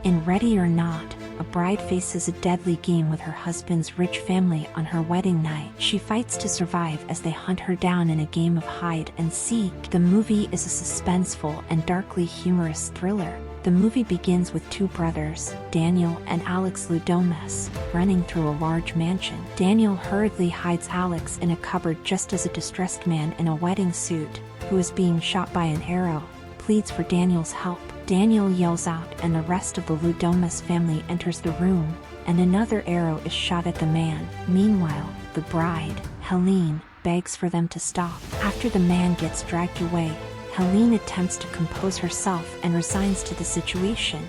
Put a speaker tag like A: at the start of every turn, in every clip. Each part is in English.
A: In Ready or Not, a bride faces a deadly game with her husband's rich family on her wedding night. She fights to survive as they hunt her down in a game of hide and seek. The movie is a suspenseful and darkly humorous thriller. The movie begins with two brothers, Daniel and Alex Ludomas, running through a large mansion. Daniel hurriedly hides Alex in a cupboard just as a distressed man in a wedding suit, who is being shot by an arrow, pleads for Daniel's help. Daniel yells out and the rest of the Ludomas family enters the room, and another arrow is shot at the man. Meanwhile, the bride, Helene, begs for them to stop. After the man gets dragged away, Helene attempts to compose herself and resigns to the situation.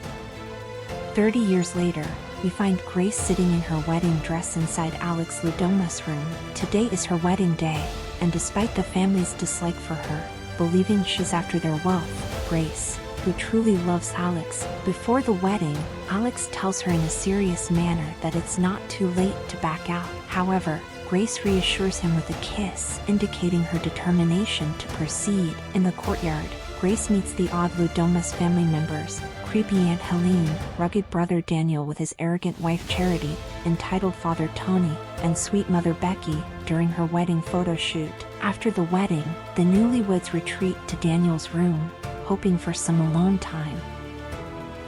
A: 30 years later, we find Grace sitting in her wedding dress inside Alex Ludomas' room. Today is her wedding day, and despite the family's dislike for her, believing she's after their wealth, Grace, who truly loves Alex. Before the wedding, Alex tells her in a serious manner that it's not too late to back out. However, Grace reassures him with a kiss, indicating her determination to proceed. In the courtyard, Grace meets the odd Ludomas family members, creepy Aunt Helene, rugged brother Daniel with his arrogant wife Charity, entitled father Tony, and sweet mother Becky, during her wedding photo shoot. After the wedding, the newlyweds retreat to Daniel's room, hoping for some alone time.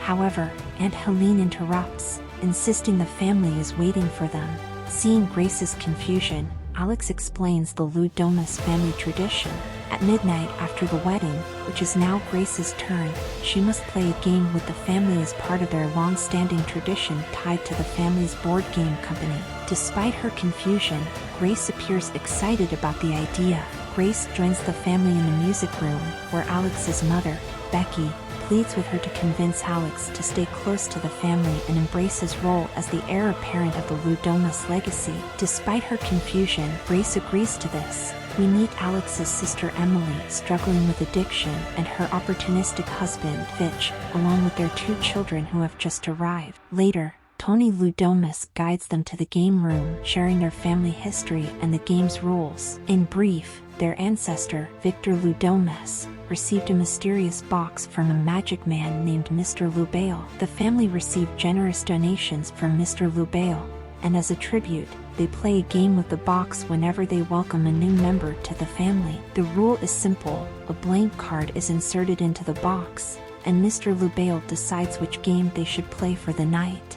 A: However, Aunt Helene interrupts, insisting the family is waiting for them. Seeing Grace's confusion, Alex explains the Ludomas family tradition. At midnight after the wedding, which is now Grace's turn, she must play a game with the family as part of their long-standing tradition tied to the family's board game company. Despite her confusion, Grace appears excited about the idea. Grace joins the family in the music room, where Alex's mother, Becky, pleads with her to convince Alex to stay close to the family and embrace his role as the heir apparent of the Ludomas legacy. Despite her confusion, Grace agrees to this. We meet Alex's sister Emily, struggling with addiction, and her opportunistic husband, Fitch, along with their two children who have just arrived. Later, Tony Ludomas guides them to the game room, sharing their family history and the game's rules. In brief, their ancestor, Victor Ludomas, received a mysterious box from a magic man named Mr. Lubail. The family received generous donations from Mr. Lubail, and as a tribute, they play a game with the box whenever they welcome a new member to the family. The rule is simple: a blank card is inserted into the box, and Mr. Lubail decides which game they should play for the night.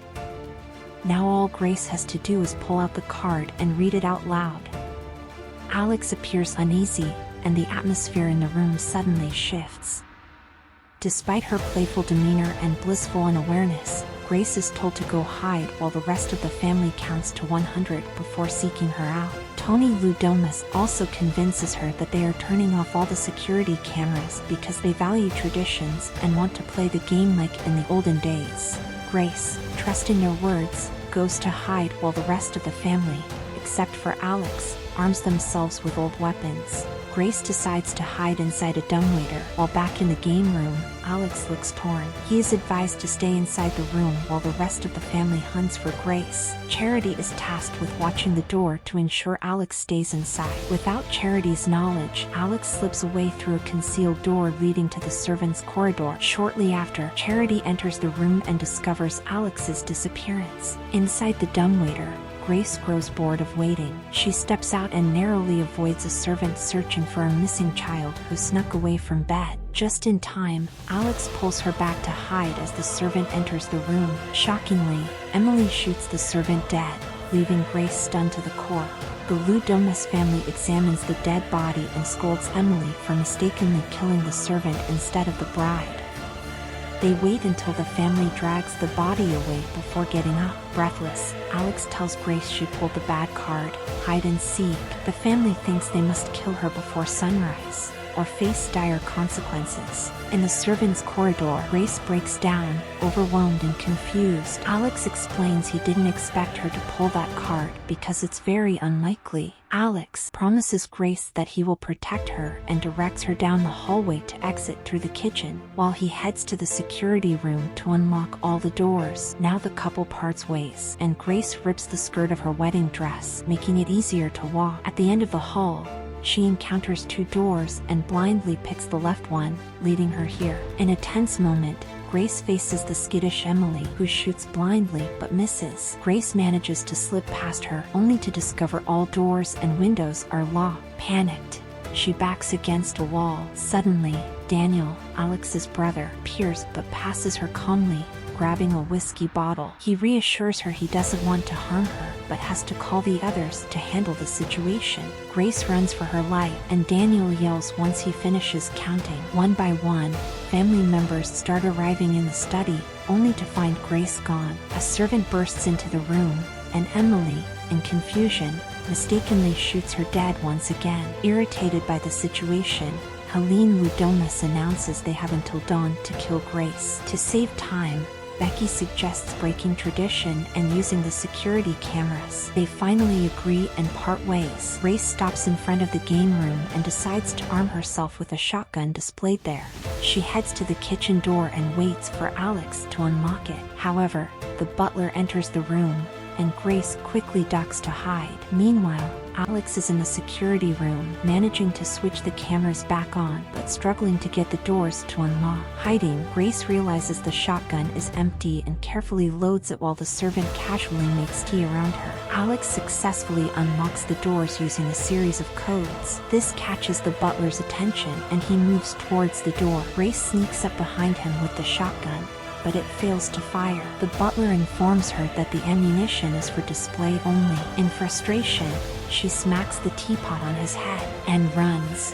A: Now all Grace has to do is pull out the card and read it out loud. Alex appears uneasy, and the atmosphere in the room suddenly shifts. Despite her playful demeanor and blissful unawareness, Grace is told to go hide while the rest of the family counts to 100 before seeking her out. Tony Ludomas also convinces her that they are turning off all the security cameras because they value traditions and want to play the game like in the olden days. Grace, trusting their words, goes to hide while the rest of the family, except for Alex, arms themselves with old weapons. Grace decides to hide inside a dumbwaiter. While back in the game room, Alex looks torn. He is advised to stay inside the room while the rest of the family hunts for Grace. Charity is tasked with watching the door to ensure Alex stays inside. Without Charity's knowledge, Alex slips away through a concealed door leading to the servants' corridor. Shortly after, Charity enters the room and discovers Alex's disappearance. Inside the dumbwaiter, Grace grows bored of waiting. She steps out and narrowly avoids a servant searching for a missing child who snuck away from bed. Just in time, Alex pulls her back to hide as the servant enters the room. Shockingly, Emily shoots the servant dead, leaving Grace stunned to the core. The Ludomas family examines the dead body and scolds Emily for mistakenly killing the servant instead of the bride. They wait until the family drags the body away before getting up. Breathless, Alex tells Grace she pulled the bad card, hide and seek. The family thinks they must kill her before sunrise, or face dire consequences. In the servants' corridor, Grace breaks down, overwhelmed and confused. Alex explains he didn't expect her to pull that card because it's very unlikely. Alex promises Grace that he will protect her and directs her down the hallway to exit through the kitchen, while he heads to the security room to unlock all the doors. Now the couple parts ways, and Grace rips the skirt of her wedding dress, making it easier to walk. At the end of the hall, she encounters two doors and blindly picks the left one, leading her here. In a tense moment, Grace faces the skittish Emily, who shoots blindly but misses. Grace manages to slip past her, only to discover all doors and windows are locked. Panicked, she backs against a wall. Suddenly, Daniel, Alex's brother, appears but passes her calmly, grabbing a whiskey bottle. He reassures her he doesn't want to harm her, but has to call the others to handle the situation. Grace runs for her life, and Daniel yells once he finishes counting. One by one, family members start arriving in the study, only to find Grace gone. A servant bursts into the room, and Emily, in confusion, mistakenly shoots her dad once again. Irritated by the situation, Helene Ludomus announces they have until dawn to kill Grace. To save time, Becky suggests breaking tradition and using the security cameras. They finally agree and part ways. Grace stops in front of the game room and decides to arm herself with a shotgun displayed there. She heads to the kitchen door and waits for Alex to unlock it. However, the butler enters the room, and Grace quickly ducks to hide. Meanwhile, Alex is in the security room, managing to switch the cameras back on, but struggling to get the doors to unlock. Hiding, Grace realizes the shotgun is empty and carefully loads it while the servant casually makes tea around her. Alex successfully unlocks the doors using a series of codes. This catches the butler's attention, and he moves towards the door. Grace sneaks up behind him with the shotgun, but it fails to fire. The butler informs her that the ammunition is for display only. In frustration, she smacks the teapot on his head and runs.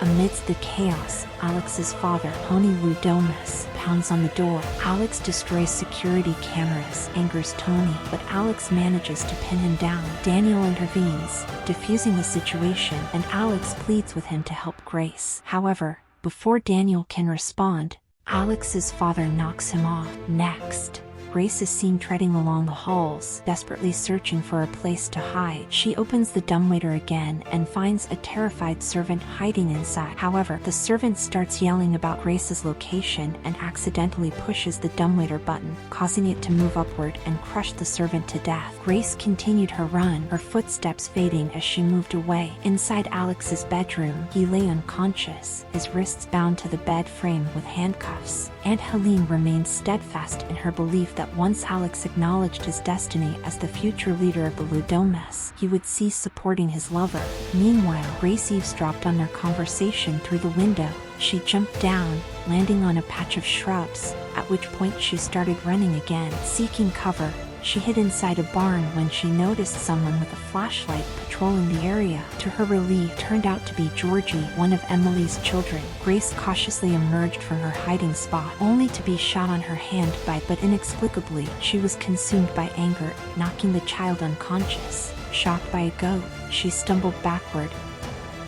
A: Amidst the chaos, Alex's father, Tony Ludomus, pounds on the door. Alex destroys security cameras, angers Tony, but Alex manages to pin him down. Daniel intervenes, diffusing the situation, and Alex pleads with him to help Grace. However, before Daniel can respond, Alex's father knocks him off. Next, Grace is seen treading along the halls, desperately searching for a place to hide. She opens the dumbwaiter again and finds a terrified servant hiding inside. However, the servant starts yelling about Grace's location and accidentally pushes the dumbwaiter button, causing it to move upward and crush the servant to death. Grace continued her run, her footsteps fading as she moved away. Inside Alex's bedroom, he lay unconscious, his wrists bound to the bed frame with handcuffs. Aunt Helene remained steadfast in her belief that once Alex acknowledged his destiny as the future leader of the Ludomus, he would cease supporting his lover. Meanwhile, Grace eavesdropped on their conversation through the window. She jumped down, landing on a patch of shrubs, at which point she started running again. Seeking cover, she hid inside a barn when she noticed someone with a flashlight patrolling the area. To her relief, it turned out to be Georgie, one of Emily's children. Grace cautiously emerged from her hiding spot, only to be shot on her hand but inexplicably, she was consumed by anger, knocking the child unconscious. Shocked by a goat, she stumbled backward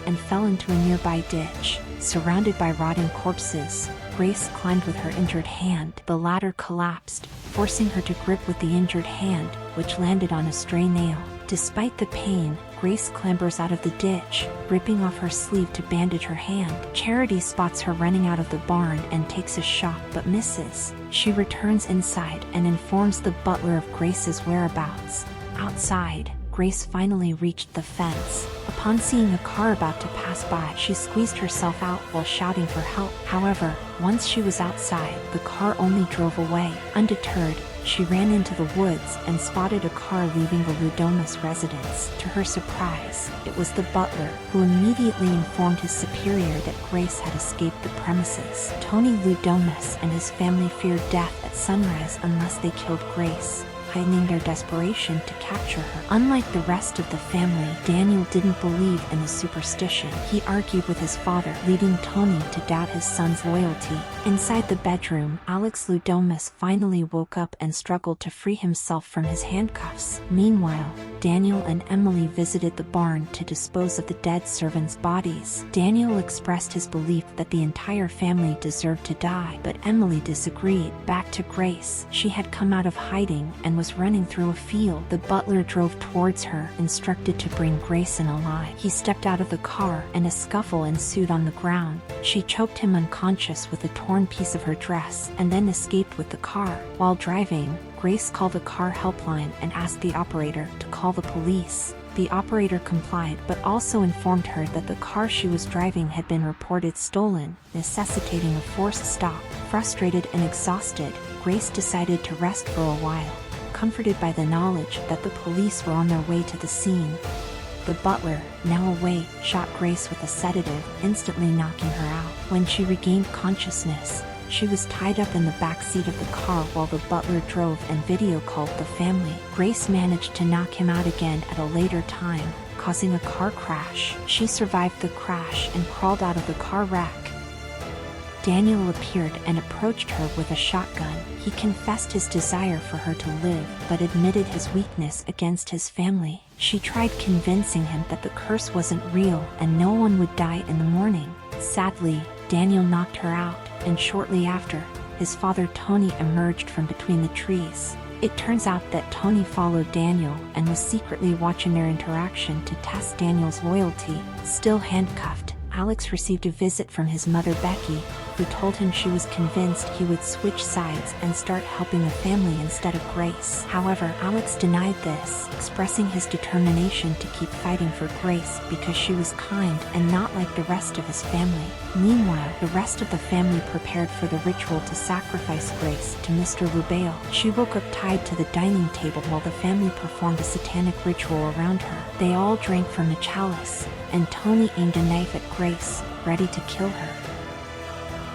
A: and fell into a nearby ditch. Surrounded by rotting corpses, Grace climbed with her injured hand. The ladder collapsed, forcing her to grip with the injured hand, which landed on a stray nail. Despite the pain, Grace clambers out of the ditch, ripping off her sleeve to bandage her hand. Charity spots her running out of the barn and takes a shot but misses. She returns inside and informs the butler of Grace's whereabouts. Outside, Grace finally reached the fence. Upon seeing a car about to pass by, she squeezed herself out while shouting for help. However, once she was outside, the car only drove away. Undeterred, she ran into the woods and spotted a car leaving the Ludomus residence. To her surprise, it was the butler, who immediately informed his superior that Grace had escaped the premises. Tony Ludomus and his family feared death at sunrise unless they killed Grace, heightening their desperation to capture her. Unlike the rest of the family, Daniel didn't believe in the superstition. He argued with his father, leading Tony to doubt his son's loyalty. Inside the bedroom, Alex Ludomus finally woke up and struggled to free himself from his handcuffs. Meanwhile, Daniel and Emily visited the barn to dispose of the dead servants' bodies. Daniel expressed his belief that the entire family deserved to die, but Emily disagreed. Back to Grace, she had come out of hiding and was running through a field. The butler drove towards her, instructed to bring Grace in alive. He stepped out of the car, and a scuffle ensued on the ground. She choked him unconscious with a torn piece of her dress, and then escaped with the car. While driving, Grace called the car helpline and asked the operator to call the police. The operator complied but also informed her that the car she was driving had been reported stolen, necessitating a forced stop. Frustrated and exhausted, Grace decided to rest for a while, comforted by the knowledge that the police were on their way to the scene. The butler, now awake, shot Grace with a sedative, instantly knocking her out. When she regained consciousness, she was tied up in the back seat of the car while the butler drove and video called the family. Grace managed to knock him out again at a later time, causing a car crash. She survived the crash and crawled out of the car wreck. Daniel appeared and approached her with a shotgun. He confessed his desire for her to live, but admitted his weakness against his family. She tried convincing him that the curse wasn't real and no one would die in the morning. Sadly, Daniel knocked her out, and shortly after, his father Tony emerged from between the trees. It turns out that Tony followed Daniel and was secretly watching their interaction to test Daniel's loyalty. Still handcuffed, Alex received a visit from his mother Becky, who told him she was convinced he would switch sides and start helping the family instead of Grace. However, Alex denied this, expressing his determination to keep fighting for Grace because she was kind and not like the rest of his family. Meanwhile, the rest of the family prepared for the ritual to sacrifice Grace to Mr. Lubail. She woke up tied to the dining table while the family performed a satanic ritual around her. They all drank from a chalice, and Tony aimed a knife at Grace, ready to kill her.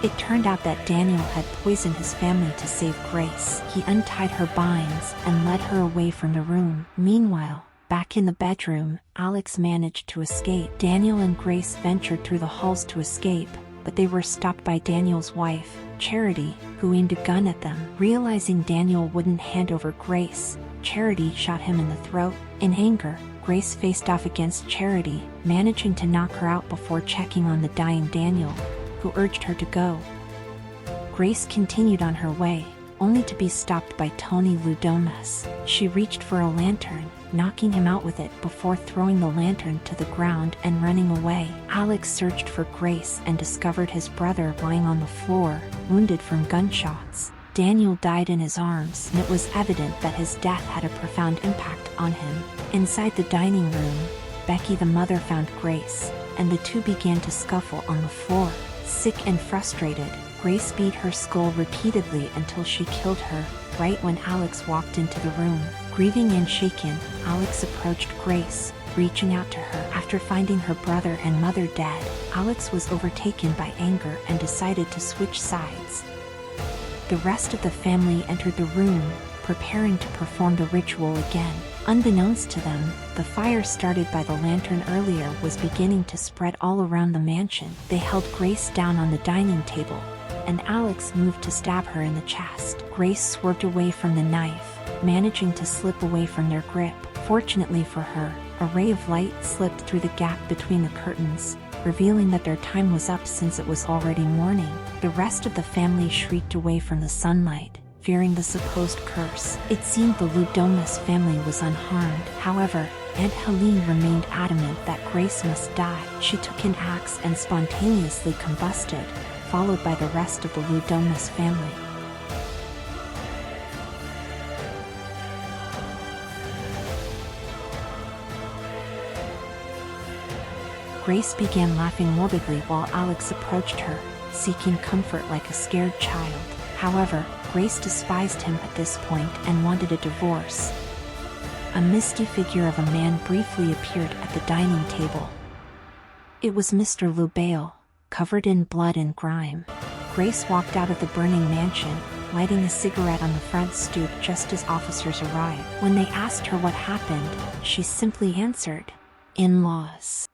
A: It turned out that Daniel had poisoned his family to save Grace. He untied her binds and led her away from the room. Meanwhile, back in the bedroom, Alex managed to escape. Daniel and Grace ventured through the halls to escape, but they were stopped by Daniel's wife, Charity, who aimed a gun at them. Realizing Daniel wouldn't hand over Grace, Charity shot him in the throat. In anger, Grace faced off against Charity, managing to knock her out before checking on the dying Daniel, who urged her to go. Grace continued on her way, only to be stopped by Tony Ludomas. She reached for a lantern, knocking him out with it before throwing the lantern to the ground and running away. Alex searched for Grace and discovered his brother lying on the floor, wounded from gunshots. Daniel died in his arms, and it was evident that his death had a profound impact on him. Inside the dining room, Becky the mother found Grace, and the two began to scuffle on the floor. Sick and frustrated, Grace beat her skull repeatedly until she killed her, right when Alex walked into the room. Grieving and shaken, Alex approached Grace, reaching out to her. After finding her brother and mother dead, Alex was overtaken by anger and decided to switch sides. The rest of the family entered the room, preparing to perform the ritual again. Unbeknownst to them, the fire started by the lantern earlier was beginning to spread all around the mansion. They held Grace down on the dining table, and Alex moved to stab her in the chest. Grace swerved away from the knife, managing to slip away from their grip. Fortunately for her, a ray of light slipped through the gap between the curtains, revealing that their time was up since it was already morning. The rest of the family shrieked away from the sunlight, fearing the supposed curse. It seemed the Ludomas family was unharmed. However, Aunt Helene remained adamant that Grace must die. She took an axe and spontaneously combusted, followed by the rest of the Ludomas family. Grace began laughing morbidly while Alex approached her, seeking comfort like a scared child. However, Grace despised him at this point and wanted a divorce. A misty figure of a man briefly appeared at the dining table. It was Mr. Lubail, covered in blood and grime. Grace walked out of the burning mansion, lighting a cigarette on the front stoop just as officers arrived. When they asked her what happened, she simply answered, "In-laws."